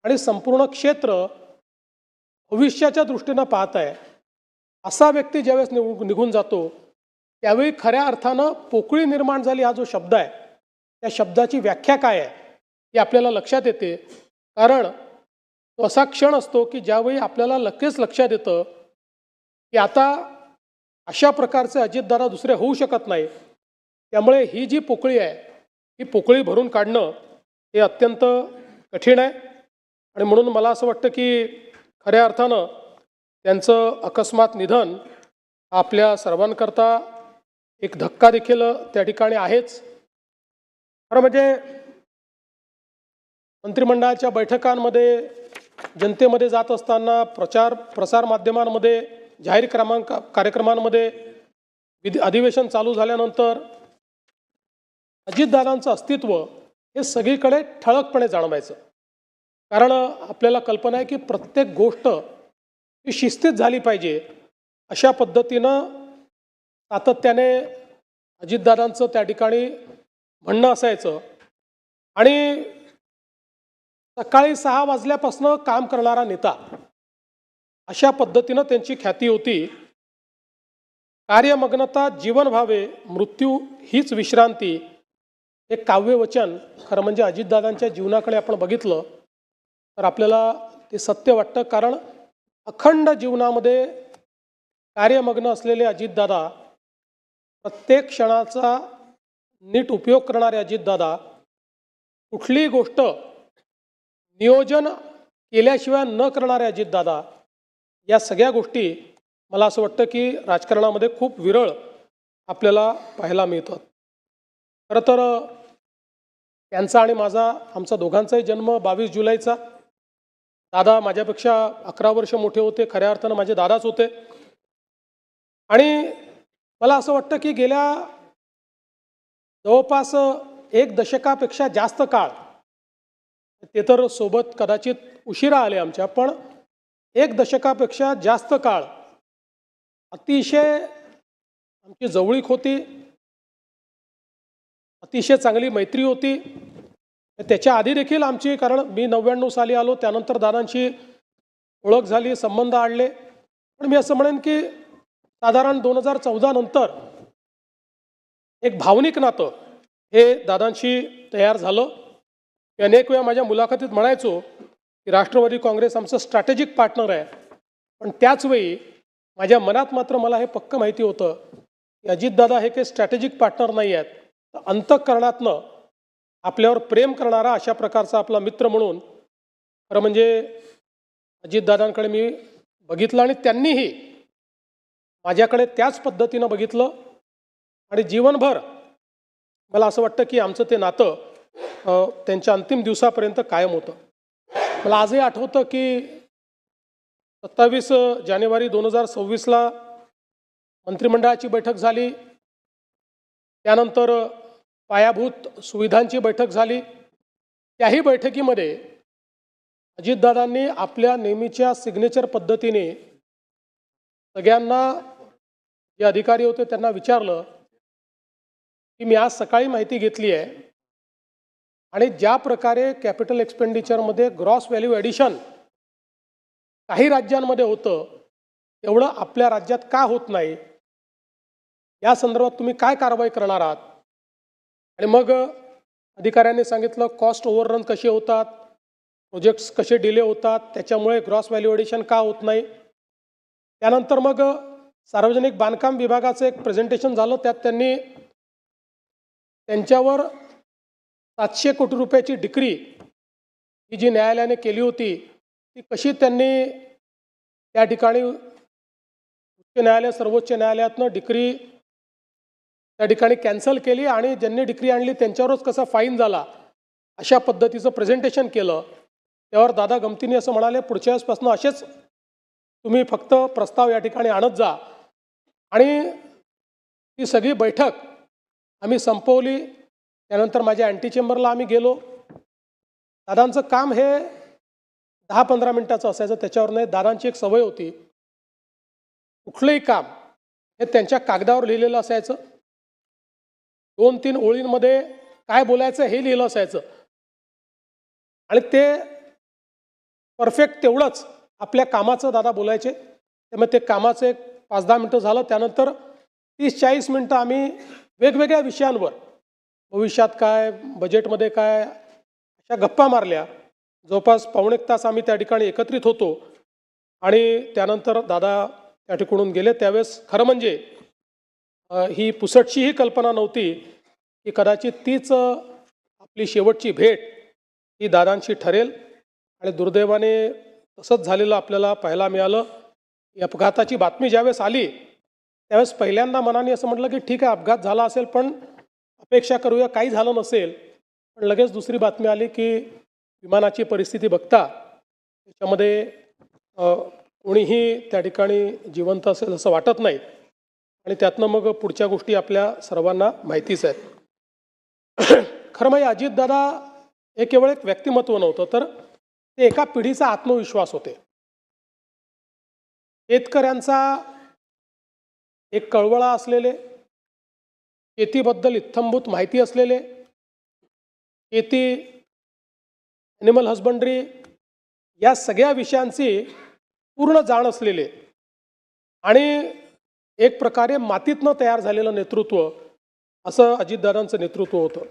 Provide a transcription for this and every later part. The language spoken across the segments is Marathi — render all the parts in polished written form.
आणि संपूर्ण क्षेत्र भविष्याच्या दृष्टीने पाहत आहे असा व्यक्ती ज्यावेळेस निघून जातो त्यावेळी खऱ्या अर्थानं पोकळी निर्माण झाली हा जो शब्द आहे त्या शब्दाची व्याख्या काय आहे हे आपल्याला लक्षात येते। कारण तो असा क्षण असतो की ज्यावेळी आपल्याला लगेच लक्षात येतं की आता अशा प्रकारचे अजितदादा दुसरे होऊ शकत नाही। त्यामुळे ही जी पोकळी आहे ही पोकळी भरून काढणं हे अत्यंत कठीण आहे आणि म्हणून मला असं वाटतं की खऱ्या अर्थानं त्यांचं अकस्मात निधन आपल्या सर्वांकरता एक धक्का देखील त्या ठिकाणी आहेच। खरं म्हणजे मंत्रिमंडळाच्या बैठकांमध्ये जनतेमध्ये जात असताना प्रसार माध्यमांमध्ये जाहीर कार्यक्रमांमध्ये अधिवेशन चालू झाल्यानंतर अजितदादांचं अस्तित्व हे सगळीकडे ठळकपणे जाणवायचं। कारण आपल्याला कल्पना आहे की प्रत्येक गोष्ट ही शिस्तीत झाली पाहिजे अशा पद्धतीनं सातत्याने अजितदादांचं त्या ठिकाणी म्हणणं असायचं आणि सकाळी 6 वाजल्यापासून काम करणारा नेता अशा पद्धतीनं त्यांची ख्याती होती। कार्यमग्नता जीवन व्हावे मृत्यू हीच विश्रांती हे काव्यवचन खरं म्हणजे अजितदादांच्या जीवनाकडे आपण बघितलं तर आपल्याला ते सत्य वाटतं। कारण अखंड जीवनामध्ये कार्यमग्न असलेले अजितदादा प्रत्येक क्षणाचा नीट उपयोग करणारे अजितदादा कुठलीही गोष्ट नियोजन केल्याशिवाय न करणारे अजितदादा या सगळ्या गोष्टी मला असं वाटतं की राजकारणामध्ये खूप विरळ आपल्याला पाहायला मिळतात। खरं तर त्यांचा आणि आमचा दोघांचाही जन्म 22 जुलैचा। दादा माझ्यापेक्षा 11 वर्ष मोठे होते, खऱ्या अर्थानं माझे दादाच होते आणि मला असं वाटतं की गेल्या जवळपास 1 दशकापेक्षा जास्त काळ ते तर सोबत कदाचित उशिरा आले आमच्या पण 1 दशकापेक्षा जास्त काळ अतिशय आमची जवळीक होती, अतिशय चांगली मैत्री होती। त्याच्या आधी देखील आमची कारण मी 99 साली आलो त्यानंतर दादांची ओळख झाली संबंध आणले पण मी असं म्हणेन की साधारण 2014 नंतर एक भावनिक नातं हे दादांशी तयार झालं। मी अनेक वेळा माझ्या मुलाखतीत म्हणायचो की राष्ट्रवादी काँग्रेस आमचं स्ट्रॅटेजिक पार्टनर आहे पण त्याचवेळी माझ्या मनात मात्र मला हे पक्क माहिती होतं की अजितदादा हे काही स्ट्रॅटेजिक पार्टनर नाही आहेत तर अंतःकरणातनं आपल्यावर प्रेम करणारा अशा प्रकारचा आपला मित्र म्हणून खरं म्हणजे अजितदादांकडे मी बघितलं आणि त्यांनीही माझ्याकडे त्याच पद्धतीनं बघितलं आणि जीवनभर मला असं वाटतं की आमचं ते नातं त्यांच्या अंतिम दिवसापर्यंत कायम होतं। मला आजही आठवतं की 27 जानेवारी 2026ला मंत्रिमंडळाची बैठक झाली, त्यानंतर पायाभूत सुविधांची बैठक झाली। त्याही बैठकीमध्ये अजितदादांनी आपल्या नेहमीच्या सिग्नेचर पद्धतीने सगळ्यांना जे अधिकारी होते त्यांना विचारलं की मी आज सकाळी माहिती घेतली आहे आणि ज्या प्रकारे कॅपिटल एक्सपेंडिचरमध्ये ग्रॉस व्हॅल्यू ॲडिशन काही राज्यांमध्ये होतं तेवढं आपल्या राज्यात का होत नाही या संदर्भात तुम्ही काय कारवाई करणार आहात। आणि मग अधिकाऱ्यांनी सांगितलं कॉस्ट ओव्हररन कसे होतात, प्रोजेक्ट्स कसे डिले होतात, त्याच्यामुळे ग्रॉस व्हॅल्यू ॲडिशन का होत नाही। त्यानंतर मग सार्वजनिक बांधकाम विभागाचं एक प्रेझेंटेशन झालं त्यात त्यांनी त्यांच्यावर 700 कोटी रुपयाची डिक्री ही जी न्यायालयाने केली होती ती कशी त्यांनी त्या ठिकाणी उच्च न्यायालय सर्वोच्च न्यायालयातनं डिक्री त्या ठिकाणी कॅन्सल केली आणि ज्यांनी डिक्री आणली त्यांच्यावरच कसा फाईन झाला अशा पद्धतीचं प्रेझेंटेशन केलं। त्यावर दादा गमतीने असं म्हणाले पुढच्या वेळेसपासून असेच तुम्ही फक्त प्रस्ताव या ठिकाणी आणत जा आणि ती सगळी बैठक आम्ही संपवली। त्यानंतर माझ्या अँटी चेंबरला आम्ही गेलो। दादांचं काम हे 10-15 मिनिटाचं असायचं त्याच्यावर नाही। दादांची एक सवय होती कुठलंही काम हे त्यांच्या कागदावर लिहिलेलं असायचं, 2-3 ओळींमध्ये काय बोलायचं हे लिहिलं असायचं आणि ते परफेक्ट तेवढंच आपल्या कामाचं दादा बोलायचे. त्यामुळे ते कामाचं एक 5-10 मिनटं झालं. त्यानंतर 30-40 मिनटं आम्ही वेगवेगळ्या विषयांवर, भविष्यात काय, बजेटमध्ये काय, अशा गप्पा मारल्या. जवळपास पाऊण एक तास आम्ही त्या ठिकाणी एकत्रित होतो. आणि त्यानंतर दादा त्या ठिकाणून गेले. त्यावेळेस खरं म्हणजे ही पुसटशीही कल्पना नव्हती की कदाचित तीच आपली शेवटची भेट ही दादांशी ठरेल. आणि दुर्दैवाने तसंच झालेलं आपल्याला पाहायला मिळालं. या अपघाताची बातमी ज्यावेळेस आली त्यावेळेस पहिल्यांदा मनाने असं म्हटलं की ठीक आहे, अपघात झाला असेल, पण अपेक्षा करूया काही झालं नसेल. पण लगेच दुसरी बातमी आली की विमानाची परिस्थिती बघता त्याच्यामध्ये कोणीही त्या ठिकाणी जिवंत असेल असं वाटत नाही. आणि त्यातनं मग पुढच्या गोष्टी आपल्या सर्वांना माहितीच आहेत. खरं म्हणजे अजितदादा हे केवळ एक व्यक्तिमत्व नव्हतं, तर ते एका पिढीचा आत्मविश्वास होते. शेतकऱ्यांचा एक कळवळा असलेले, शेतीबद्दल इत्थंभूत माहिती असलेले, शेती, ॲनिमल हजबंड्री या सगळ्या विषयांची पूर्ण जाण असलेले आणि एक प्रकारे मातीतनं तयार झालेलं नेतृत्व असं अजितदादांचं नेतृत्व होतं.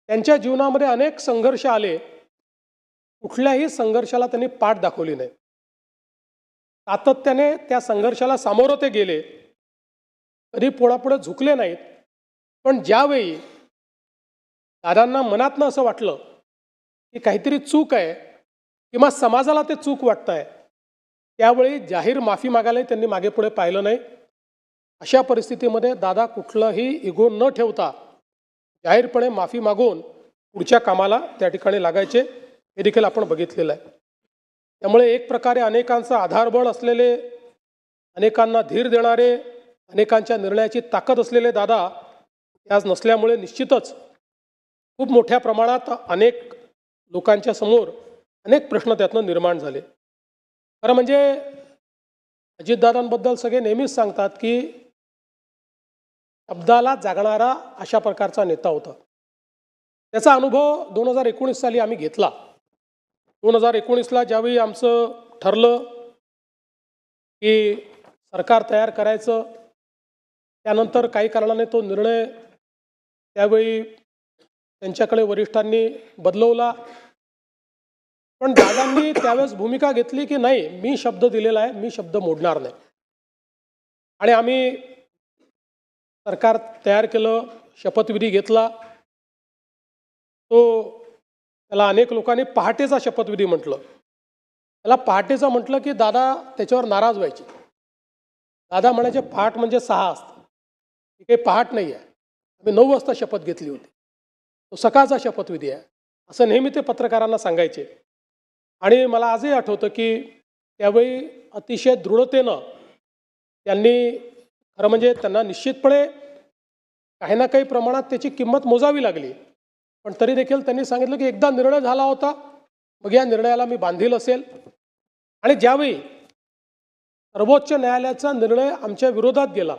त्यांच्या जीवनामध्ये अनेक संघर्ष आले. कुठल्याही संघर्षाला त्यांनी पाठ दाखवली नाही. सातत्याने त्या संघर्षाला सामोरं ते गेले. कधी पोळापुढे झुकले नाहीत. पण ज्यावेळी दादांना मनातनं असं वाटलं की काहीतरी चूक आहे किंवा समाजाला ते चूक वाटतं आहे, त्यावेळी जाहीर माफी मागायलाही त्यांनी मागे पुढे पाहिलं नाही. अशा परिस्थितीमध्ये दादा कुठलाही इगो न ठेवता जाहीरपणे माफी मागून पुढच्या कामाला त्या ठिकाणी लागायचे. हे देखील आपण बघितलेलं आहे. त्यामुळे एक प्रकारे अनेकांचं आधारबळ असलेले, अनेकांना धीर देणारे, अनेकांच्या निर्णयाची ताकद असलेले दादा आज नसल्यामुळे निश्चितच खूप मोठ्या प्रमाणात अनेक लोकांच्या समोर अनेक प्रश्न त्यातनं निर्माण झाले. खरं म्हणजे अजितदादांबद्दल सगळे नेहमीच सांगतात की शब्दाला जागणारा अशा प्रकारचा नेता होता. त्याचा अनुभव 2019 साली आम्ही घेतला. 2019ला ज्यावेळी आमचं ठरलं की सरकार तयार करायचं, त्यानंतर काही कारणाने तो निर्णय त्यावेळी त्यांच्याकडे वरिष्ठांनी बदलवला. पण दादांनी त्यावेळेस भूमिका घेतली की नाही, मी शब्द दिलेला आहे, मी शब्द मोडणार नाही. आणि आम्ही सरकार तयार केलं, शपथविधी घेतला. त्याला अनेक लोकांनी पहाटेचा शपथविधी म्हटलं. त्याला पहाटेचा म्हटलं की दादा त्याच्यावर नाराज व्हायचे. दादा म्हणायचे पहाट म्हणजे 6 असतं, ही काही पहाट नाही आहे. आम्ही 9 वाजता शपथ घेतली होती, तो सकाळचा शपथविधी आहे असं नेहमी ते पत्रकारांना सांगायचे. आणि मला आजही आठवतं की त्यावेळी अतिशय दृढतेनं त्यांनी, खरं म्हणजे त्यांना निश्चितपणे काही ना काही प्रमाणात त्याची किंमत मोजावी लागली. पण तरी देखील त्यांनी सांगितलं की एकदा निर्णय झाला होता, मग या निर्णयाला मी बांधील असेल. आणि ज्यावेळी सर्वोच्च न्यायालयाचा निर्णय आमच्या विरोधात गेला,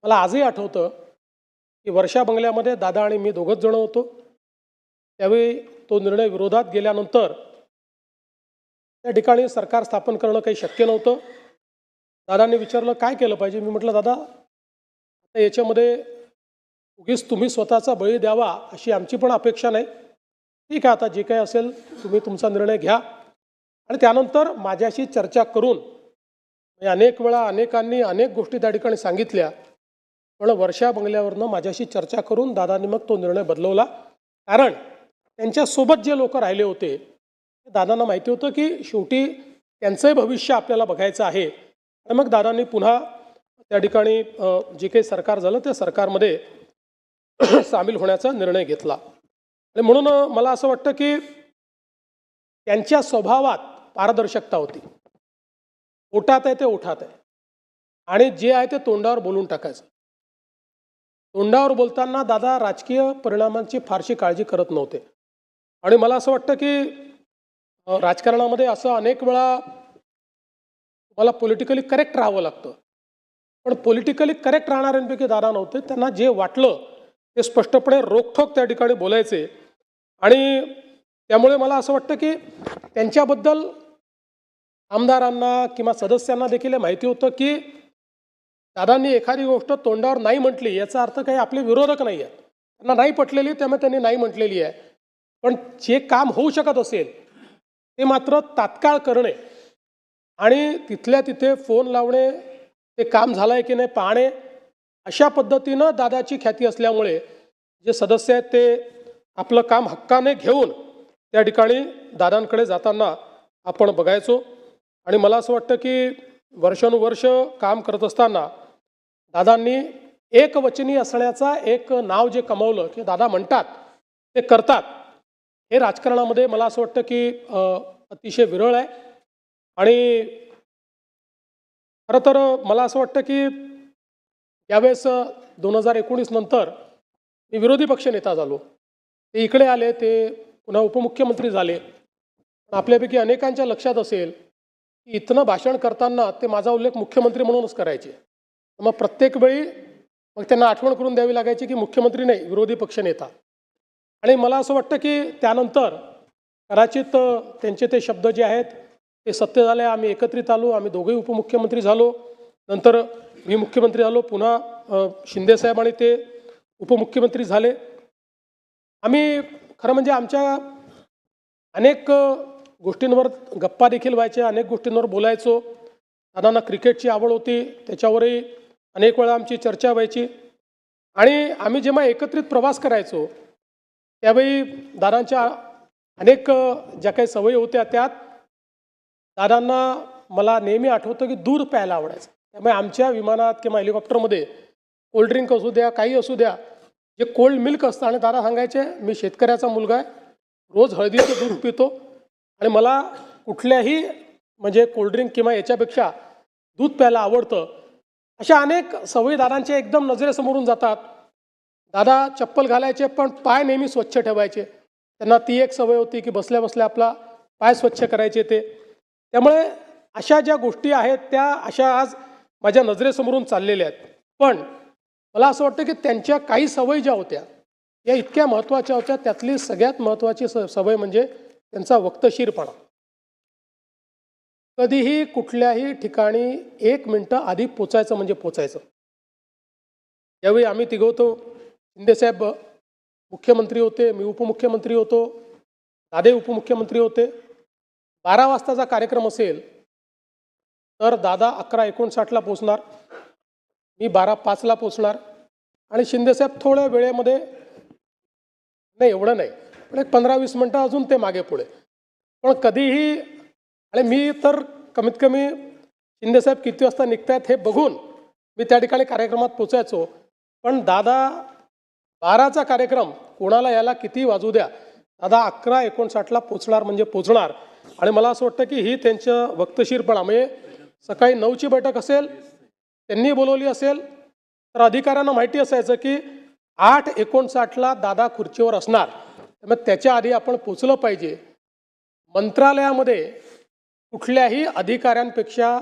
मला आजही आठवतं की वर्षा बंगल्यामध्ये दादा आणि मी दोघंच जण होतो. त्यावेळी तो निर्णय विरोधात गेल्यानंतर त्या ठिकाणी सरकार स्थापन करणं काही शक्य नव्हतं. दादांनी विचारलं काय केलं पाहिजे. मी म्हटलं दादा, आता याच्यामध्ये उगीच तुम्ही स्वतःचा बळी द्यावा अशी आमची पण अपेक्षा नाही. ठीक आहे, आता जे काही असेल तुम्ही तुमचा निर्णय घ्या. आणि त्यानंतर माझ्याशी चर्चा करून, अनेक वेळा अनेकांनी अनेक गोष्टी त्या ठिकाणी सांगितल्या, पण वर्षा बंगल्यावरनं माझ्याशी चर्चा करून दादांनी मग तो निर्णय बदलवला. कारण त्यांच्यासोबत जे लोक राहिले होते, दादांना माहिती होतं की शेवटी त्यांचंही भविष्य आपल्याला बघायचं आहे. आणि मग दादांनी पुन्हा त्या ठिकाणी जे काही सरकार झालं त्या सरकारमध्ये सामील होण्याचा निर्णय घेतला. आणि म्हणून मला असं वाटतं की त्यांच्या स्वभावात पारदर्शकता होती. ओठात आहे ते ओठात आहे, आणि जे आहे ते तोंडावर बोलून टाकायचं. तोंडावर बोलताना दादा राजकीय परिणामांची फारशी काळजी करत नव्हते. आणि मला असं वाटतं की राजकारणामध्ये असं अनेक वेळा तुम्हाला पॉलिटिकली करेक्ट राहावं लागतं. पण पॉलिटिकली करेक्ट राहणाऱ्यांपैकी दादा नव्हते. त्यांना जे वाटलं ते स्पष्टपणे रोखठोक त्या ठिकाणी बोलायचे. आणि त्यामुळे मला असं वाटतं की त्यांच्याबद्दल आमदारांना किंवा सदस्यांना देखील माहिती होतं की दादांनी एखादी गोष्ट तोंडावर नाही म्हटली याचा अर्थ काही आपले विरोधक नाही आहेत, त्यांना नाही पटलेली त्यामुळे त्यांनी नाही म्हटलेली आहे. पण जे काम होऊ शकत असेल ते मात्र तात्काळ करणे आणि तिथल्या तिथे फोन लावणे, ते काम झालं आहे की नाही पाहणे, अशा पद्धतीनं दादाची ख्याती असल्यामुळे जे सदस्य आहेत ते आपलं काम हक्काने घेऊन त्या ठिकाणी दादांकडे जाताना आपण बघायचो. आणि मला असं वाटतं की वर्षानुवर्ष काम करत असताना दादांनी एकवचनी असण्याचा एक नाव जे कमावलं की दादा म्हणतात ते करतात, हे राजकारणामध्ये मला असं वाटतं की अतिशय विरळ आहे. आणि खरं तर मला असं वाटतं की यावेळेस 2019 नंतर मी विरोधी पक्षनेता झालो, ते इकडे आले, ते पुन्हा उपमुख्यमंत्री झाले. आपल्यापैकी अनेकांच्या लक्षात असेल की इथनं भाषण करताना ते माझा उल्लेख मुख्यमंत्री म्हणूनच करायचे. मग प्रत्येक वेळी मग त्यांना आठवण करून द्यावी लागायची की मुख्यमंत्री नाही, विरोधी पक्षनेता. आणि मला असं वाटतं की त्यानंतर कदाचित त्यांचे ते शब्द जे आहेत ते सत्य झाले. आम्ही एकत्रित आलो, आम्ही दोघेही उपमुख्यमंत्री झालो, नंतर मी मुख्यमंत्री झालो, पुन्हा शिंदेसाहेब आणि ते उपमुख्यमंत्री झाले. आम्ही खरं म्हणजे आमच्या अनेक गोष्टींवर गप्पा देखील व्हायच्या, अनेक गोष्टींवर बोलायचो. दादांना क्रिकेटची आवड होती, त्याच्यावरही अनेक वेळा आमची चर्चा व्हायची. आणि आम्ही जेव्हा एकत्रित प्रवास करायचो त्यावेळी दादांच्या अनेक ज्या काही सवयी होत्या त्यात दादांना मला नेहमी आठवतं की दूध प्यायला आवडायचं. त्यामुळे आमच्या विमानात किंवा हेलिकॉप्टरमध्ये कोल्ड्रिंक असू द्या, काही असू द्या, जे कोल्ड मिल्क असतं, आणि दादा सांगायचे मी शेतकऱ्याचा मुलगा आहे, रोज हळदीचं दूध पितो आणि मला कुठल्याही म्हणजे कोल्ड्रिंक किंवा याच्यापेक्षा दूध प्यायला आवडतं. अशा अनेक सवयी दादांच्या एकदम नजरेसमोरून जातात. दादा चप्पल घालायचे पण पाय नेहमी स्वच्छ ठेवायचे. त्यांना ती एक सवय होती की बसल्या बसल्या आपला पाय स्वच्छ करायचे ते. त्यामुळे अशा ज्या गोष्टी आहेत त्या अशा आज माझ्या नजरेसमोरून चाललेल्या आहेत. पण मला असं वाटतं की त्यांच्या काही सवयी ज्या होत्या या इतक्या महत्त्वाच्या होत्या. त्यातली सगळ्यात महत्त्वाची सवय म्हणजे त्यांचा वक्तशीरपणा. कधीही कुठल्याही ठिकाणी 1 मिनिटं आधी पोचायचं म्हणजे पोचायचं. यावेळी आम्ही तिघं होतो, शिंदेसाहेब मुख्यमंत्री होते, मी उपमुख्यमंत्री होतो, दादे उपमुख्यमंत्री होते. 12 वाजताचा कार्यक्रम असेल तर दादा 11:59ला पोचणार, मी 12:05ला पोचणार आणि शिंदेसाहेब थोड्या वेळेमध्ये, नाही एवढं नाही पण एक 15-20 मिनटं अजून ते मागे पुढे. पण कधीही, आणि मी तर कमीत कमी शिंदेसाहेब किती वाजता निघतायत हे बघून मी त्या ठिकाणी कार्यक्रमात पोचायचो. पण दादा 12चा कार्यक्रम कोणाला यायला किती वाजू द्या, दादा 11:59ला पोचणार म्हणजे पोचणार. आणि मला असं वाटतं की ही त्यांचं वक्तशीरपणा, म्हणजे सकाळी 9ची बैठक असेल, त्यांनी बोलवली असेल तर अधिकाऱ्यांना माहिती असायचं की 8:59ला दादा खुर्चीवर असणार, त्यामुळे त्याच्या आधी आपण पोचलं पाहिजे. मंत्रालयामध्ये कुठल्याही अधिकाऱ्यांपेक्षा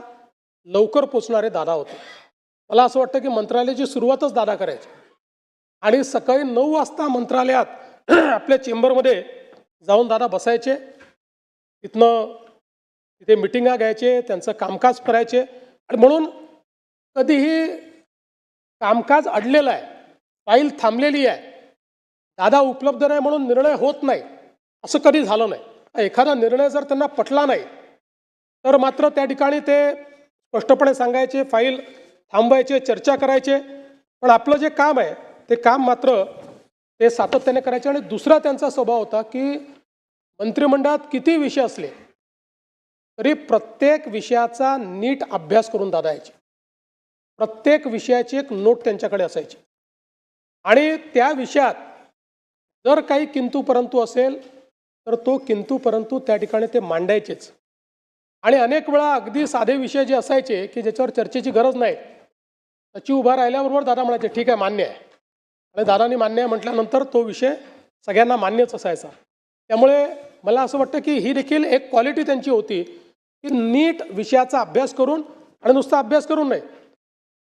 लवकर पोचणारे दादा होते. मला असं वाटतं की मंत्रालयाची सुरुवातच दादा करायची आणि सकाळी 9 वाजता मंत्रालयात आपल्या चेंबरमध्ये जाऊन दादा बसायचे. तिथे मिटिंगा घ्यायचे, त्यांचं कामकाज करायचे. आणि म्हणून कधीही कामकाज अडलेलं आहे, फाईल थांबलेली आहे, दादा उपलब्ध नाही म्हणून निर्णय होत नाही, असं कधी झालं नाही. एखादा निर्णय जर त्यांना पटला नाही तर मात्र त्या ठिकाणी ते स्पष्टपणे सांगायचे, फाईल थांबवायचे, चर्चा करायचे. पण आपलं जे काम आहे ते काम मात्र ते सातत्याने करायचे. आणि दुसरा त्यांचा स्वभाव होता की मंत्रिमंडळात किती विषय असले तरी प्रत्येक विषयाचा नीट अभ्यास करून दादा यायचे. प्रत्येक विषयाची एक नोट त्यांच्याकडे असायची आणि त्या विषयात जर काही किंतु परंतु असेल तर तो किंतु परंतु त्या ठिकाणी ते मांडायचेच. आणि अनेक वेळा अगदी साधे विषय जे असायचे की ज्याच्यावर चर्चेची गरज नाही, त्याची उभा राहिल्याबरोबर दादा म्हणायचे ठीक आहे मान्य आहे, आणि दादांनी मान्य आहे म्हटल्यानंतर तो विषय सगळ्यांना मान्यच असायचा. त्यामुळे मला असं वाटतं की ही देखील एक क्वालिटी त्यांची होती की नीट विषयाचा अभ्यास करून, आणि नुसता अभ्यास करून नाही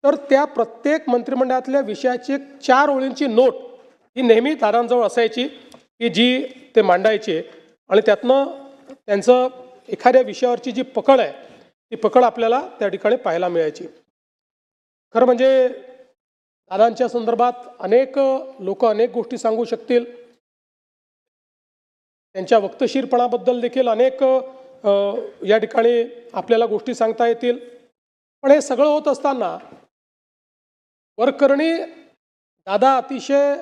तर त्या प्रत्येक मंत्रिमंडळातल्या विषयाची 4 ओळींची नोट ही नेहमी दादांजवळ असायची की जी ते मांडायचे. आणि त्यातनं त्यांचं एखाद्या विषयावरची जी पकड आहे ती पकड आपल्याला त्या ठिकाणी पाहायला मिळायची. खरं म्हणजे दादांच्या संदर्भात अनेक लोक अनेक गोष्टी सांगू शकतील. त्यांच्या वक्तशीरपणाबद्दल देखील अनेक या ठिकाणी आपल्याला गोष्टी सांगता येतील. पण हे सगळं होत असताना वरकरणी दादा अतिशय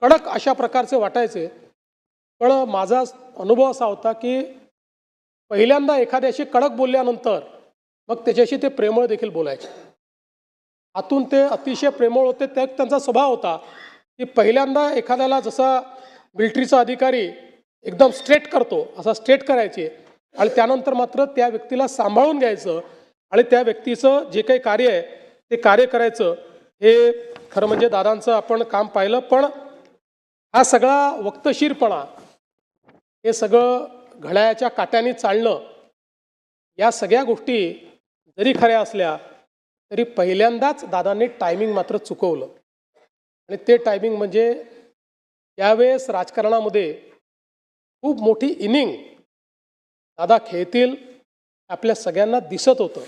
कडक अशा प्रकारचे वाटायचे. पण माझा अनुभव असा होता की पहिल्यांदा एखाद्याशी कडक बोलल्यानंतर मग त्याच्याशी ते प्रेमळ देखील बोलायचे. आतून ते अतिशय प्रेमळ होते. त्यांचा स्वभाव होता की पहिल्यांदा एखाद्याला जसा मिलिटरीचा अधिकारी एकदम स्ट्रेट करतो असा स्ट्रेट करायचे आणि त्यानंतर मात्र त्या व्यक्तीला सांभाळून घ्यायचं आणि त्या व्यक्तीचं जे काही कार्य आहे ते कार्य करायचं. हे खरं म्हणजे दादांचं आपण काम पाहिलं. पण हा सगळा वक्तशीरपणा, हे सगळं घड्याळाच्या काट्याने चालणं, या सगळ्या गोष्टी जरी खऱ्या असल्या तरी पहिल्यांदाच दादांनी टायमिंग मात्र चुकवलं. आणि ते टायमिंग म्हणजे त्यावेळेस राजकारणामध्ये खूप मोठी इनिंग दादा खेळतील आपल्या सगळ्यांना दिसत होतं.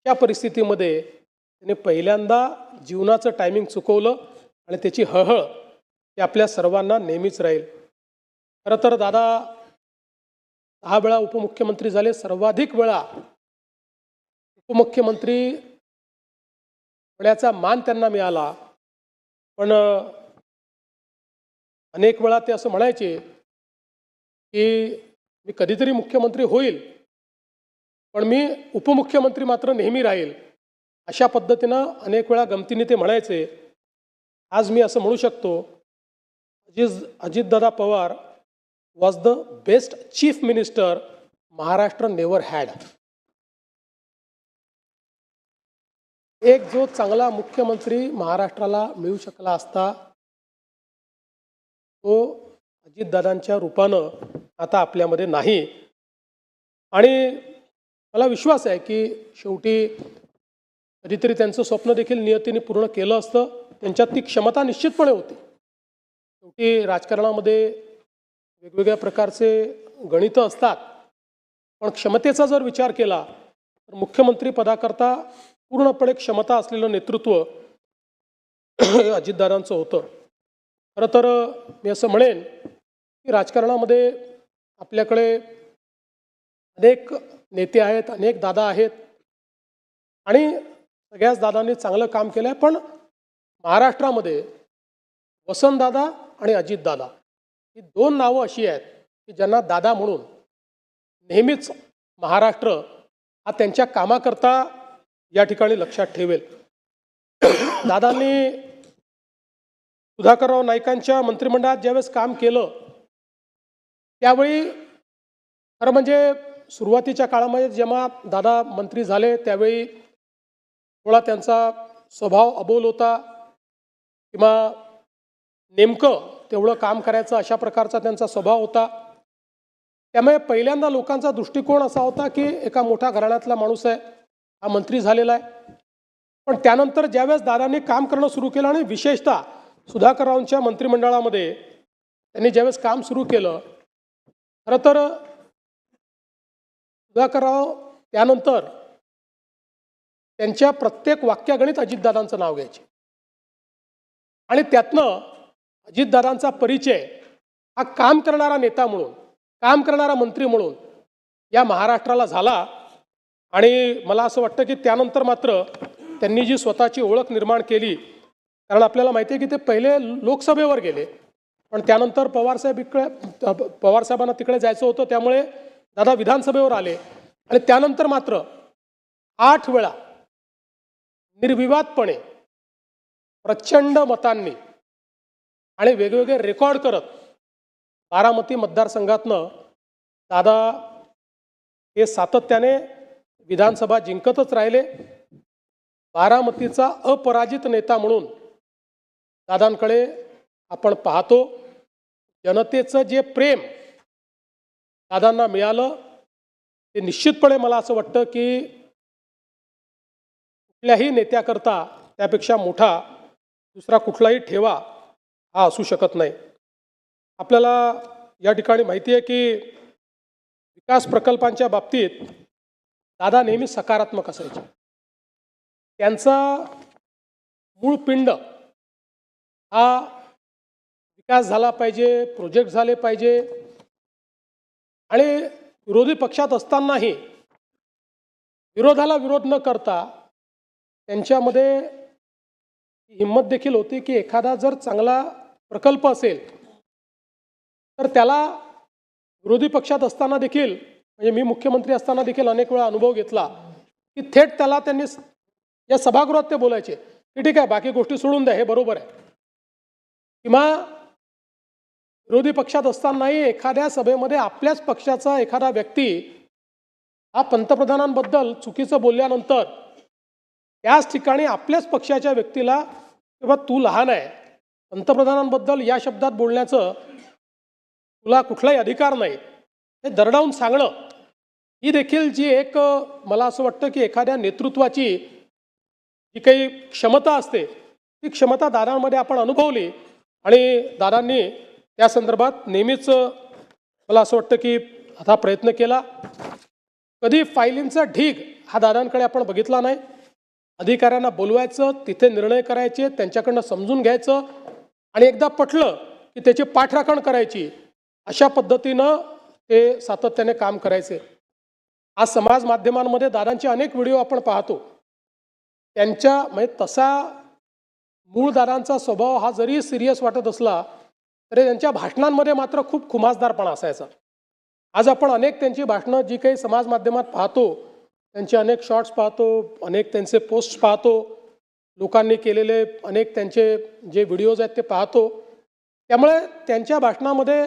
त्या परिस्थितीमध्ये त्याने पहिल्यांदा जीवनाचं टायमिंग चुकवलं आणि त्याची हळहळ ही आपल्या सर्वांना नेहमीच राहील. खरं तर दादा 6 वेळा उपमुख्यमंत्री झाले. सर्वाधिक वेळा उपमुख्यमंत्री होण्याचा मान त्यांना मिळाला. पण अनेक वेळा ते असं म्हणायचे की मी कधीतरी मुख्यमंत्री होईल पण मी उपमुख्यमंत्री मात्र नेहमी राहील. अशा पद्धतीनं अनेक वेळा गमतीने ते म्हणायचे. आज मी असं म्हणू शकतो Ajitdada Pawar was the best chief minister Maharashtra never had. एक जो चांगला मुख्यमंत्री महाराष्ट्राला मिळू शकला असता तो अजितदादांच्या रूपानं आता आपल्यामध्ये नाही. आणि मला विश्वास आहे की शेवटी कधीतरी त्यांचं स्वप्न देखील नियतीने पूर्ण केलं असतं. त्यांच्यात ती क्षमता निश्चितपणे होती. शेवटी राजकारणामध्ये वेगवेगळ्या प्रकारचे गणितं असतात. पण क्षमतेचा जर विचार केला तर मुख्यमंत्री पदाकरता पूर्णपणे क्षमता असलेलं नेतृत्व अजितदादांचं होतं. खरं तर मी असं म्हणेन की राजकारणामध्ये आपल्याकडे अनेक नेते आहेत, अनेक दादा आहेत आणि सगळ्याच दादांनी चांगलं काम केलं आहे. पण महाराष्ट्रामध्ये वसंतदादा आणि अजितदादा ही 2 नावं अशी आहेत की ज्यांना दादा म्हणून नेहमीच महाराष्ट्र हा त्यांच्या कामाकरता या ठिकाणी लक्षात ठेवेल. दादांनी सुधाकरराव नाईकांच्या मंत्रिमंडळात ज्यावेळेस काम केलं त्यावेळी खरं म्हणजे सुरुवातीच्या काळामध्ये जेव्हा दादा मंत्री झाले त्यावेळी थोडा त्यांचा स्वभाव अबोल होता किंवा नेमकं तेवढं काम करायचं अशा प्रकारचा त्यांचा स्वभाव होता. त्यामुळे पहिल्यांदा लोकांचा दृष्टिकोन असा होता की एका मोठ्या घराण्यातला माणूस आहे, हा मंत्री झालेला आहे. पण त्यानंतर ज्यावेळेस दादांनी काम करणं सुरू केलं आणि विशेषतः सुधाकररावांच्या मंत्रिमंडळामध्ये त्यांनी ज्यावेळेस काम सुरू केलं, खरं तर सुधाकरराव त्यानंतर त्यांच्या प्रत्येक वाक्यागणित अजितदादांचं नाव घ्यायचे आणि त्यातनं अजितदादांचा परिचय हा काम करणारा नेता म्हणून, काम करणारा मंत्री म्हणून या महाराष्ट्राला झाला. आणि मला असं वाटतं की त्यानंतर मात्र त्यांनी जी स्वतःची ओळख निर्माण केली, कारण आपल्याला माहिती आहे की ते पहिले लोकसभेवर गेले पण त्यानंतर पवारसाहेबांना तिकडे जायचं होतं त्यामुळे दादा विधानसभेवर आले आणि त्यानंतर मात्र 8 वेळा निर्विवादपणे प्रचंड मतांनी आणि वेगवेगळे रेकॉर्ड करत बारामती मतदारसंघातनं दादा हे सातत्याने विधानसभा जिंकतच राहिले. बारामतीचा अपराजित नेता म्हणून दादांकडे आपण पाहतो. जनतेचं जे प्रेम दादांना मिळालं ते निश्चितपणे मला असं वाटतं की कुठल्याही नेत्याकरता त्यापेक्षा मोठा दुसरा कुठलाही ठेवा हा असू शकत नाही. आपल्याला या ठिकाणी माहिती आहे की विकास प्रकल्पांच्या बाबतीत दादा नेहमी सकारात्मक असायचे. त्यांचा मूळ पिंड हा विकास झाला पाहिजे, प्रोजेक्ट झाले पाहिजे आणि विरोधी पक्षात असतानाही विरोधाला विरोध न करता त्यांच्यामध्ये हिंमत देखील होती की एखादा जर चांगला प्रकल्प असेल तर त्याला विरोधी पक्षात असताना देखील म्हणजे मी मुख्यमंत्री असताना देखील अनेक वेळा अनुभव घेतला की थेट त्याला त्यांनी या सभागृहात ते बोलायचे की ठीक आहे बाकी गोष्टी सोडून द्या, हे बरोबर आहे. किंवा विरोधी पक्षात असतानाही एखाद्या सभेमध्ये आपल्याच पक्षाचा एखादा व्यक्ती हा पंतप्रधानांबद्दल चुकीचं बोलल्यानंतर त्याच ठिकाणी आपल्याच पक्षाच्या व्यक्तीला किंवा तू लहान आहे, पंतप्रधानांबद्दल या शब्दात बोलण्याचं तुला कुठलाही अधिकार नाही, हे दरडावून सांगणं ही देखील जी एक मला असं वाटतं की एखाद्या नेतृत्वाची जी काही क्षमता असते ती क्षमता दादांमध्ये आपण अनुभवली आणि दादांनी त्या संदर्भात नेहमीच मला असं वाटतं की आता प्रयत्न केला. कधी फायलींचा ढीग हा दादांकडे आपण बघितला नाही. अधिकाऱ्यांना बोलवायचं, तिथे निर्णय करायचे, त्यांच्याकडनं समजून घ्यायचं आणि एकदा पटलं की त्याची पाठराखण करायची, अशा पद्धतीनं ते सातत्याने काम करायचे. आज समाज माध्यमांमध्ये दादांचे अनेक व्हिडिओ आपण पाहतो. त्यांच्या म्हणजे तसा मूळ दादांचा स्वभाव हा जरी सिरियस वाटत असला तरी त्यांच्या भाषणांमध्ये मात्र खूप खुमासदारपणा असायचा. आज आपण अनेक त्यांची भाषणं जी काही समाज माध्यमात पाहतो, त्यांचे अनेक शॉर्ट्स पाहतो, अनेक त्यांचे पोस्ट पाहतो, लोकांनी केलेले अनेक त्यांचे जे व्हिडिओज आहेत ते पाहतो. त्यामुळे त्यांच्या भाषणामध्ये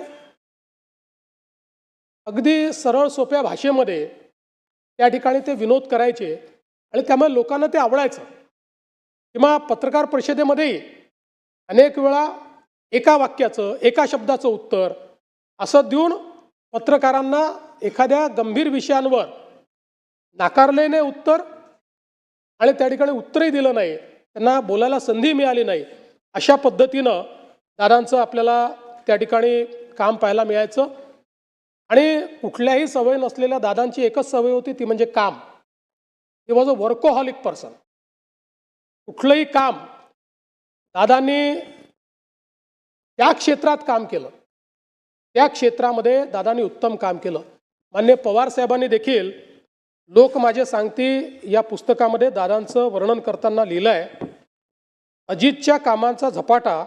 अगदी सरळ सोप्या भाषेमध्ये त्या ठिकाणी ते विनोद करायचे आणि त्यामुळे लोकांना ते आवडायचं. किंवा पत्रकार परिषदेमध्येही अनेक वेळा एका वाक्याचं, एका शब्दाचं उत्तर असं देऊन पत्रकारांना एखाद्या गंभीर विषयांवर नाकारलेले उत्तर आणि त्या ठिकाणी उत्तरही दिलं नाही, त्यांना बोलायला संधी मिळाली नाही, अशा पद्धतीनं दादांचं आपल्याला त्या ठिकाणी काम पाहायला मिळायचं. आणि कुठल्याही सवय नसलेल्या दादांची एकच सवय होती, ती म्हणजे काम. He was a workaholic person. कुठलंही काम दादांनी त्या क्षेत्रात काम केलं, त्या क्षेत्रामध्ये दादांनी उत्तम काम केलं. माननीय पवार साहेबांनी देखील लोक माझे सांगती या पुस्तकामध्ये दादांचं वर्णन करताना लिहिलं आहे, अजितच्या कामांचा झपाटा,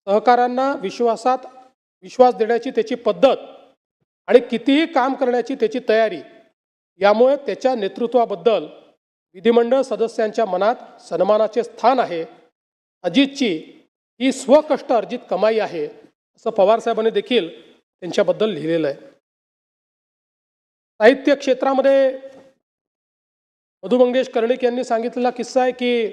सहकाऱ्यांना विश्वास देण्याची त्याची पद्धत आणि कितीही काम करण्याची त्याची तयारी, यामुळे त्याच्या नेतृत्वाबद्दल विधिमंडळ सदस्यांच्या मनात सन्मानाचे स्थान आहे. अजितची ही स्वकष्ट अर्जित कमाई आहे, असं पवारसाहेबांनी देखील त्यांच्याबद्दल लिहिलेलं आहे. साहित्य क्षेत्रामध्ये मधु मंगेश कर्णिक यांनी सांगितलेला किस्सा आहे की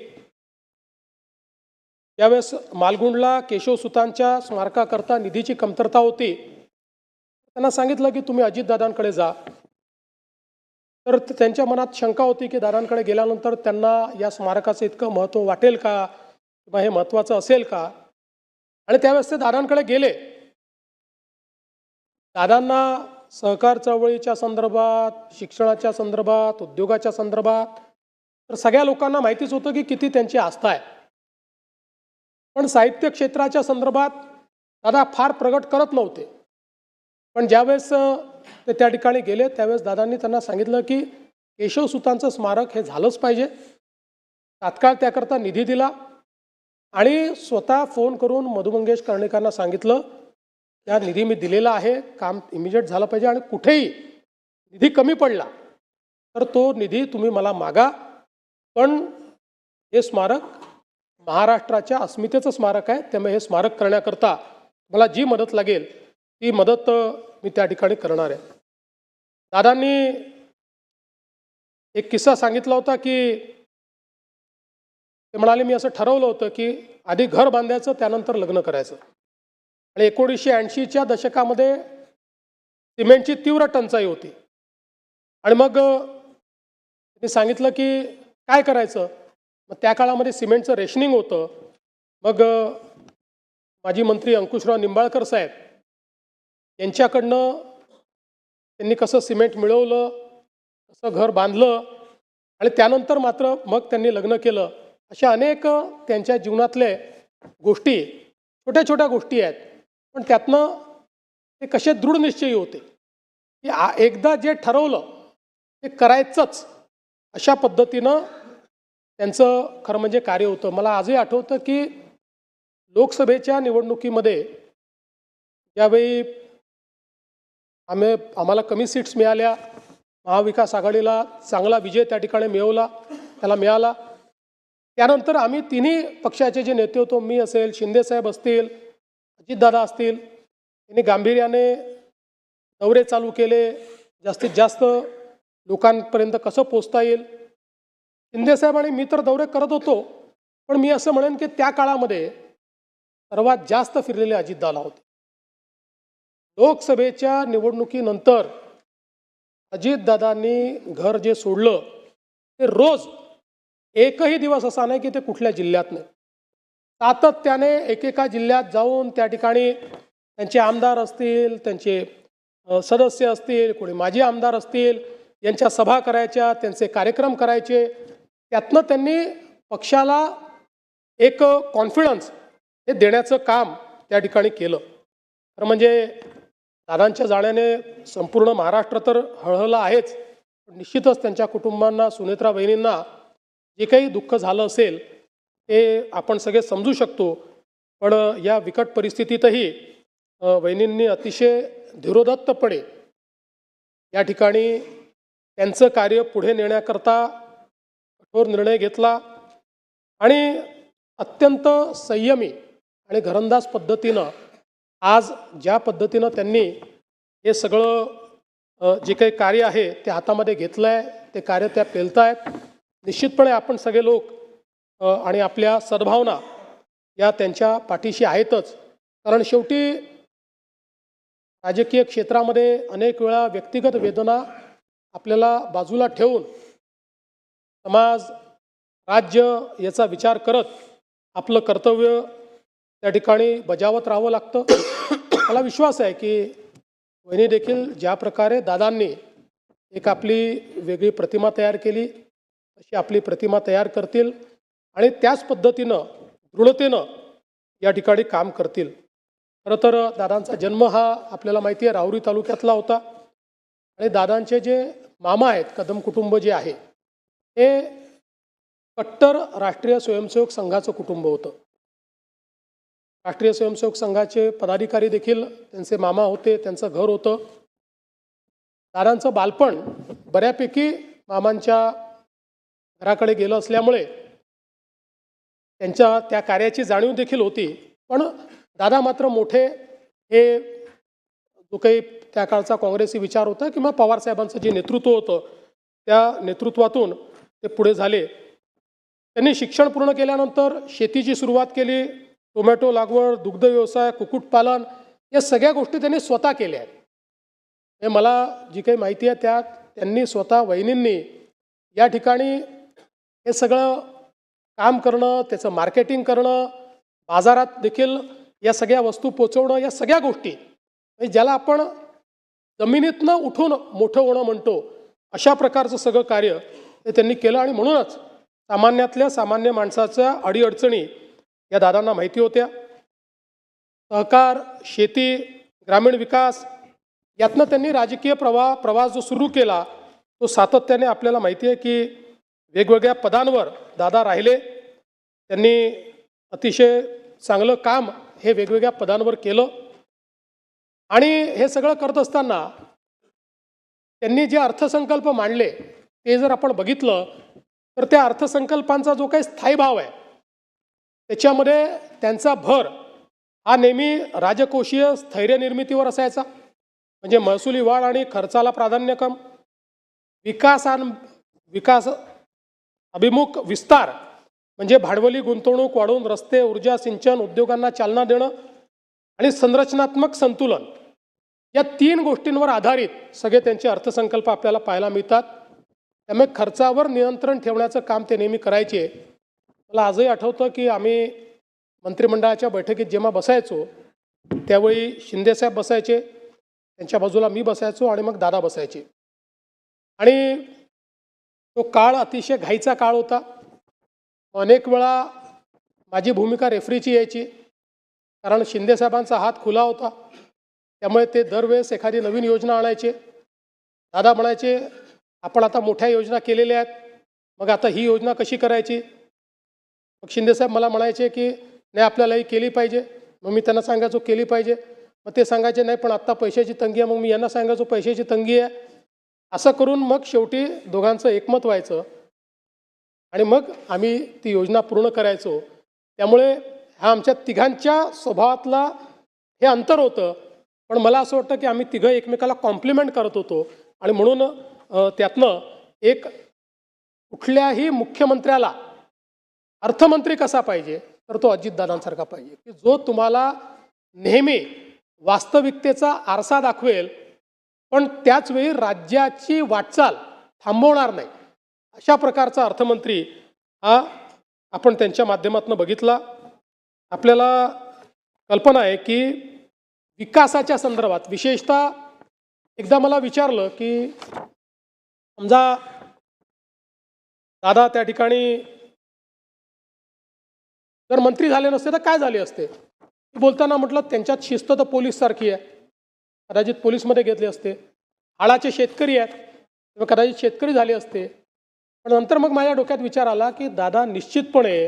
त्यावेळेस मालगुंडला केशवसुतांच्या स्मारकाकरता निधीची कमतरता होती. त्यांना सांगितलं की तुम्ही अजितदादांकडे जा. तर त्यांच्या मनात शंका होती की दादांकडे गेल्यानंतर त्यांना या स्मारकाचं इतकं महत्त्व वाटेल का, किंवा हे महत्त्वाचं असेल का. आणि त्यावेळेस ते दादांकडे गेले. दादांना सहकार चळवळीच्या संदर्भात, शिक्षणाच्या संदर्भात, उद्योगाच्या संदर्भात तर सगळ्या लोकांना माहितीच होतं की किती त्यांची आस्था आहे. पण साहित्य क्षेत्राच्या संदर्भात दादा फार प्रगट करत नव्हते. पण ज्यावेळेस ते त्या ठिकाणी गेले त्यावेळेस दादांनी त्यांना सांगितलं की केशवसुतांचं स्मारक हे झालंच पाहिजे. तात्काळ त्याकरता निधी दिला आणि स्वतः फोन करून मधु मंगेश कर्णिकांना सांगितलं त्या निधी मी दिलेला आहे, काम इमिजिएट झालं पाहिजे आणि कुठेही निधी कमी पडला तर तो निधी तुम्ही मला मागा. पण हे स्मारक महाराष्ट्राच्या अस्मितेचं स्मारक आहे, त्यामुळे हे स्मारक करण्याकरता मला जी मदत लागेल ती मदत मी त्या ठिकाणी करणार आहे. दादांनी एक किस्सा सांगितला होता की ते म्हणाले मी असं ठरवलं होतं की आधी घर बांधायचं त्यानंतर लग्न करायचं. आणि 1980च्या दशकामध्ये सिमेंटची तीव्र टंचाई होती आणि मग त्यांनी सांगितलं की काय करायचं. मग त्या काळामध्ये सिमेंटचं रेशनिंग होतं. मग माजी मंत्री अंकुशराव निंबाळकर साहेब यांच्याकडनं त्यांनी कसं सिमेंट मिळवलं, कसं घर बांधलं आणि त्यानंतर मात्र मग त्यांनी लग्न केलं, अशा अनेक त्यांच्या जीवनातले गोष्टी, छोट्या छोट्या गोष्टी आहेत. पण त्यातनं ते कसे दृढ निश्चयी होते की एकदा जे ठरवलं ते करायचंच, अशा पद्धतीनं त्यांचं खरं म्हणजे कार्य होतं. मला आजही आठवतं की लोकसभेच्या निवडणुकीमध्ये ज्यावेळी आम्हाला कमी सीट्स मिळाल्या, महाविकास आघाडीला चांगला विजय त्या ठिकाणी मिळाला. त्यानंतर आम्ही तिन्ही पक्षाचे जे नेते होतो, मी असेल, शिंदेसाहेब असतील, अजितदादा असतील, त्यांनी गांभीर्याने दौरे चालू केले, जास्तीत जास्त लोकांपर्यंत कसं पोचता येईल. शिंदेसाहेब आणि मी तर दौरे करत होतो, पण मी असं म्हणेन की त्या काळामध्ये सर्वात जास्त फिरलेले अजितदादा होते. लोकसभेच्या निवडणुकीनंतर अजितदादांनी घर जे सोडलं ते रोज एकही दिवस असा नाही की ते कुठल्या जिल्ह्यात नाही, सातत्याने एकेका जिल्ह्यात जाऊन त्या ठिकाणी त्यांचे आमदार असतील, त्यांचे सदस्य असतील, कोणी माजी आमदार असतील, यांच्या सभा करायच्या, त्यांचे कार्यक्रम करायचे. त्यातनं त्यांनी पक्षाला एक कॉन्फिडन्स हे देण्याचं काम त्या ठिकाणी केलं. तर म्हणजे दादांच्या जाण्याने संपूर्ण महाराष्ट्र तर हळहळला आहेच, पण निश्चितच त्यांच्या कुटुंबांना, सुनेत्रा वहिनींना जे काही दुःख झालं असेल ते आपण सगळे समजू शकतो. पण या बिकट परिस्थितीतही वहिनींनी अतिशय धीरोदत्तपणे या ठिकाणी त्यांचं कार्य पुढे नेण्याकरता कठोर निर्णय घेतला आणि अत्यंत संयमी आणि घरंदाज पद्धतीनं आज ज्या पद्धतीनं त्यांनी हे सगळं जे काही कार्य आहे ते हातामध्ये घेतलं आहे, ते कार्य त्या पेलतायत. निश्चितपणे आपण सगळे लोक आणि आपल्या सद्भावना या त्यांच्या पाठीशी आहेतच. कारण शेवटी राजकीय क्षेत्रामध्ये अनेक वेळा व्यक्तिगत वेदना आपल्याला बाजूला ठेवून समाज, राज्य याचा विचार करत आपलं कर्तव्य त्या ठिकाणी बजावत राहावं लागतं. मला विश्वास आहे की वहिनी देखील ज्या प्रकारे दादांनी एक आपली वेगळी प्रतिमा तयार केली तशी आपली प्रतिमा तयार करतील आणि त्याच पद्धतीनं दृढतेनं या ठिकाणी काम करतील. खरं तर दादांचा जन्म हा आपल्याला माहिती आहे राहुरी तालुक्यातला होता आणि दादांचे जे मामा आहेत, कदम कुटुंब जे आहे, हे कट्टर राष्ट्रीय स्वयंसेवक संघाचं कुटुंब होतं. राष्ट्रीय स्वयंसेवक संघाचे पदाधिकारी देखील त्यांचे मामा होते, त्यांचं घर होतं. दादांचं बालपण बऱ्यापैकी मामांच्या घराकडे गेलं असल्यामुळे त्यांच्या त्या कार्याची जाणीव देखील होती. पण दादा मात्र मोठे हे जो काही त्या काळचा काँग्रेसी विचार होता किंवा पवारसाहेबांचं जे नेतृत्व होतं त्या नेतृत्वातून ते पुढे झाले. त्यांनी शिक्षण पूर्ण केल्यानंतर शेतीची सुरुवात केली, टोमॅटो लागवड, दुग्ध व्यवसाय, कुक्कुटपालन या सगळ्या गोष्टी त्यांनी स्वतः केल्या आहेत. हे मला जी काही माहिती आहे त्यात त्यांनी स्वतः वहिनींनी या ठिकाणी हे सगळं काम करणं, त्याचं मार्केटिंग करणं, बाजारात देखील या सगळ्या वस्तू पोचवणं, या सगळ्या गोष्टी ज्याला आपण जमिनीतनं उठून मोठं होणं म्हणतो, अशा प्रकारचं सगळं कार्य हे त्यांनी केलं. आणि म्हणूनच सामान्यातल्या सामान्य माणसाच्या अडीअडचणी या दादांना माहिती होत्या. सहकार, शेती, ग्रामीण विकास यातनं त्यांनी राजकीय प्रवास जो सुरू केला तो सातत्याने आपल्याला माहिती आहे की वेगवेगळ्या पदांवर दादा राहिले. त्यांनी अतिशय चांगलं काम हे वेगवेगळ्या पदांवर केलं आणि हे सगळं करत असताना त्यांनी जे अर्थसंकल्प मांडले ते जर आपण बघितलं तर त्या अर्थसंकल्पांचा जो काही स्थायी भाव आहे त्याच्यामध्ये त्यांचा भर हा नेहमी राजकोषीय स्थैर्य निर्मितीवर असायचा. म्हणजे महसुली वाढ आणि खर्चाला प्राधान्यक्रम, विकास अभिमुख विस्तार म्हणजे भांडवली गुंतवणूक वाढवून रस्ते, ऊर्जा, सिंचन, उद्योगांना चालना देणं आणि संरचनात्मक संतुलन या तीन गोष्टींवर आधारित सगळे त्यांचे अर्थसंकल्प आपल्याला पाहायला मिळतात. त्यामुळे खर्चावर नियंत्रण ठेवण्याचं काम ते नेहमी करायचे. मला आजही आठवतं की आम्ही मंत्रिमंडळाच्या बैठकीत जेव्हा बसायचो त्यावेळी शिंदेसाहेब बसायचे, त्यांच्या बाजूला मी बसायचो आणि मग दादा बसायचे. आणि तो काळ अतिशय घाईचा काळ होता. अनेक वेळा माझी भूमिका रेफरीची यायची, कारण शिंदेसाहेबांचा हात खुला होता. त्यामुळे ते दरवेळेस एखादी नवीन योजना आणायचे. दादा म्हणायचे, आपण आता मोठ्या योजना केलेल्या आहेत, मग आता ही योजना कशी करायची. मग शिंदेसाहेब मला म्हणायचे की नाही, आपल्याला ही केली पाहिजे. मग मी त्यांना सांगायचो केली पाहिजे. मग ते सांगायचे नाही, पण आत्ता पैशाची तंगी आहे. मग मी यांना सांगायचो पैशाची तंगी आहे. असं करून मग शेवटी दोघांचं एकमत व्हायचं आणि मग आम्ही ती योजना पूर्ण करायचो. त्यामुळे हा आमच्या तिघांच्या स्वभावातला हे अंतर होतं. पण मला असं वाटतं की आम्ही तिघं एकमेकाला कॉम्प्लिमेंट करत होतो. आणि म्हणून त्यातनं एक कुठल्याही मुख्यमंत्र्याला अर्थमंत्री कसा पाहिजे, तर तो अजितदादांसारखा पाहिजे, की जो तुम्हाला नेहमी वास्तविकतेचा आरसा दाखवेल, पण त्याचवेळी राज्याची वाटचाल थांबवणार नाही. अशा प्रकारचा अर्थमंत्री हा आपण त्यांच्या माध्यमातून बघितला. आपल्याला कल्पना आहे की विकासाच्या संदर्भात विशेषतः एकदा मला विचारलं की समजा दादा त्या ठिकाणी जर मंत्री झाले नसते तर काय झाले असते. बोलताना म्हटलं त्यांच्यात शिस्त तर पोलीससारखी आहे, कदाचित पोलीसमध्ये घेतले असते. हाडाचे शेतकरी आहेत तेव्हा कदाचित शेतकरी झाले असते. पण नंतर मग माझ्या डोक्यात विचार आला की दादा निश्चितपणे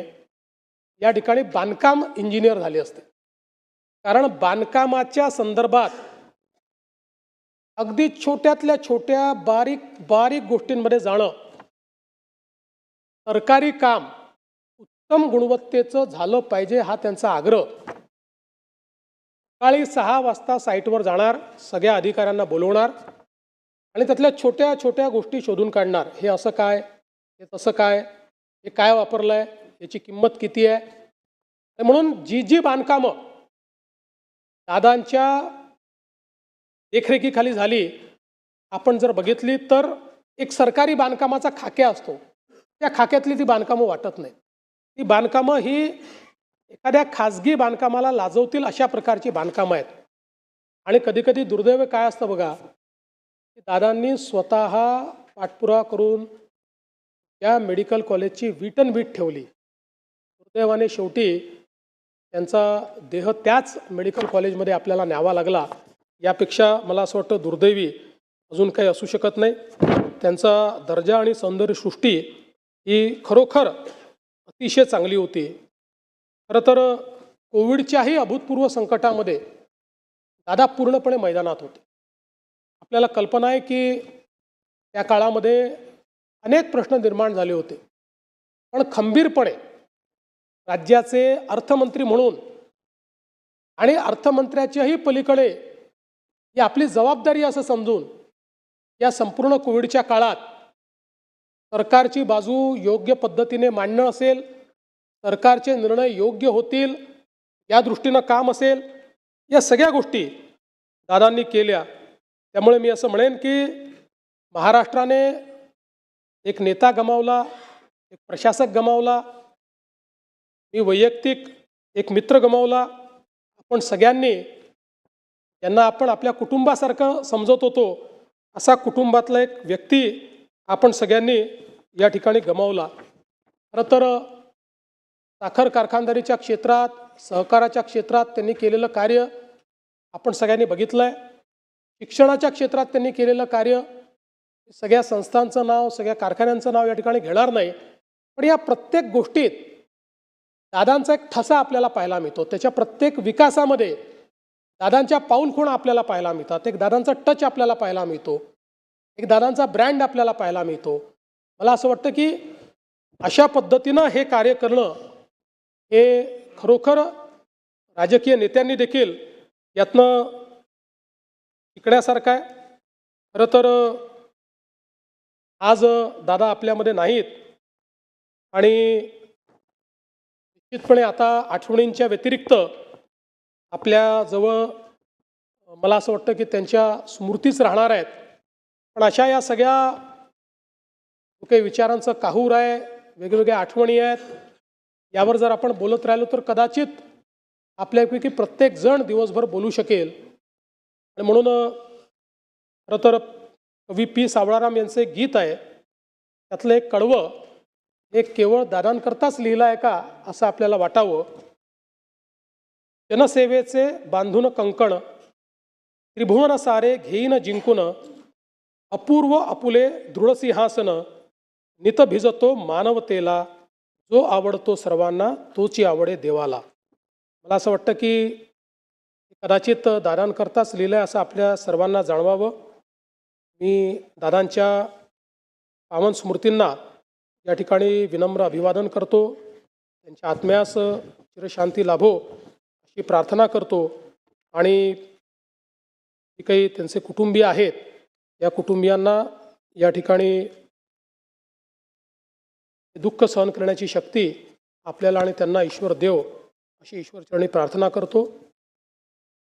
या ठिकाणी बांधकाम इंजिनियर झाले असते. कारण बांधकामाच्या संदर्भात अगदी छोट्यातल्या छोट्या बारीक बारीक गोष्टींमध्ये जाणं, सरकारी काम उत्तम गुणवत्तेचं झालं पाहिजे हा त्यांचा आग्रह. सकाळी 6 वाजता साईटवर जाणार, सगळ्या अधिकाऱ्यांना बोलवणार आणि त्यातल्या छोट्या छोट्या गोष्टी शोधून काढणार. हे असं काय, हे तसं काय, हे काय वापरलं आहे, याची किंमत किती आहे. म्हणून जी जी बांधकामं दादांच्या देखरेखीखाली झाली, आपण जर बघितली तर एक सरकारी बांधकामाचा खाक्या असतो, त्या खाक्यातली ती बांधकामं वाटत नाही. ती बांधकामं ही एखाद्या खाजगी बांधकामाला लाजवतील अशा प्रकारची बांधकामं आहेत. आणि कधीकधी दुर्दैव काय असतं बघा, की दादांनी स्वतः पाठपुरावा करून त्या मेडिकल कॉलेजची वीटनवीट ठेवली. दुर्दैवाने शेवटी त्यांचा देह त्याच मेडिकल कॉलेजमध्ये आपल्याला न्यावा लागला. यापेक्षा मला असं वाटतं दुर्दैवी अजून काही असू शकत नाही. त्यांचा दर्जा आणि सौंदर्यसृष्टी ही खरोखर अतिशय चांगली होती. खरं तर कोविडच्याही अभूतपूर्व संकटामध्ये दादा पूर्णपणे मैदानात होते. आपल्याला कल्पना आहे की त्या काळामध्ये अनेक प्रश्न निर्माण झाले होते, पण खंबीरपणे राज्याचे अर्थमंत्री म्हणून आणि अर्थमंत्र्याच्याही पलीकडे ही आपली जबाबदारी असं समजून या संपूर्ण कोविडच्या काळात सरकारची बाजू योग्य पद्धतीने मांडणं असेल, सरकारचे निर्णय योग्य होतील या दृष्टीनं काम असेल, या सगळ्या गोष्टी दादांनी केल्या. त्यामुळे मी असं म्हणेन की महाराष्ट्राने एक नेता गमावला, एक प्रशासक गमावला, मी वैयक्तिक एक मित्र गमावला. आपण सगळ्यांनी यांना आपण आपल्या कुटुंबासारखं समजत होतो असा कुटुंबातला एक व्यक्ती आपण सगळ्यांनी या ठिकाणी गमावला. खरं तर साखर कारखानदारीच्या क्षेत्रात, सहकाराच्या क्षेत्रात त्यांनी केलेलं कार्य आपण सगळ्यांनी बघितलं आहे. शिक्षणाच्या क्षेत्रात त्यांनी केलेलं कार्य, सगळ्या संस्थांचं नाव, सगळ्या कारखान्यांचं नाव या ठिकाणी घेणार नाही, पण या प्रत्येक गोष्टीत दादांचा एक ठसा आपल्याला पाहायला मिळतो. त्याच्या प्रत्येक विकासामध्ये दादांच्या पाऊलखुणा आपल्याला पाहायला मिळतात. एक दादांचा टच आपल्याला पाहायला मिळतो, एक दादांचा ब्रँड आपल्याला पाहायला मिळतो. मला असं वाटतं की अशा पद्धतीनं हे कार्य करणं हे खरोखर राजकीय नेत्यांनी देखील यातनं शिकण्यासारखं आहे. खरं तर आज दादा आपल्यामध्ये नाहीत आणि निश्चितपणे आता आठवणींच्या व्यतिरिक्त आपल्याजवळ मला असं वाटतं की त्यांच्या स्मृतीच राहणार आहेत. पण अशा या सगळ्या काही विचारांचं काहूर आहे, वेगवेगळ्या आठवणी आहेत, यावर जर आपण बोलत राहिलो तर कदाचित आपल्यापैकी प्रत्येकजण दिवसभर बोलू शकेल. आणि म्हणून खरं तर कवी पी सावळाराम यांचं एक गीत आहे, त्यातलं एक कडवं हे केवळ दादांकरताच लिहिलं आहे का असं आपल्याला वाटावं. जनसेवेचे बांधून कंकण, त्रिभुवन सारे घेईन जिंकून, अपूर्व आपुले दृढसिंहासन, नित भिजतो मानवतेला, जो आवडतो सर्वांना तोची आवडे देवाला. मला असं वाटतं की कदाचित दादांकरताच लिहिलं आहे असं आपल्या सर्वांना जाणवावं. मी दादांच्या पावन स्मृतींना या ठिकाणी विनम्र अभिवादन करतो. त्यांच्या आत्म्यास चिरशांती लाभो अशी प्रार्थना करतो. आणि जे काही त्यांचे कुटुंबीय आहेत या कुटुंबियांना या ठिकाणी दुःख सहन करण्याची शक्ती आपल्याला आणि त्यांना ईश्वर देव अशी ईश्वरचरणी प्रार्थना करतो.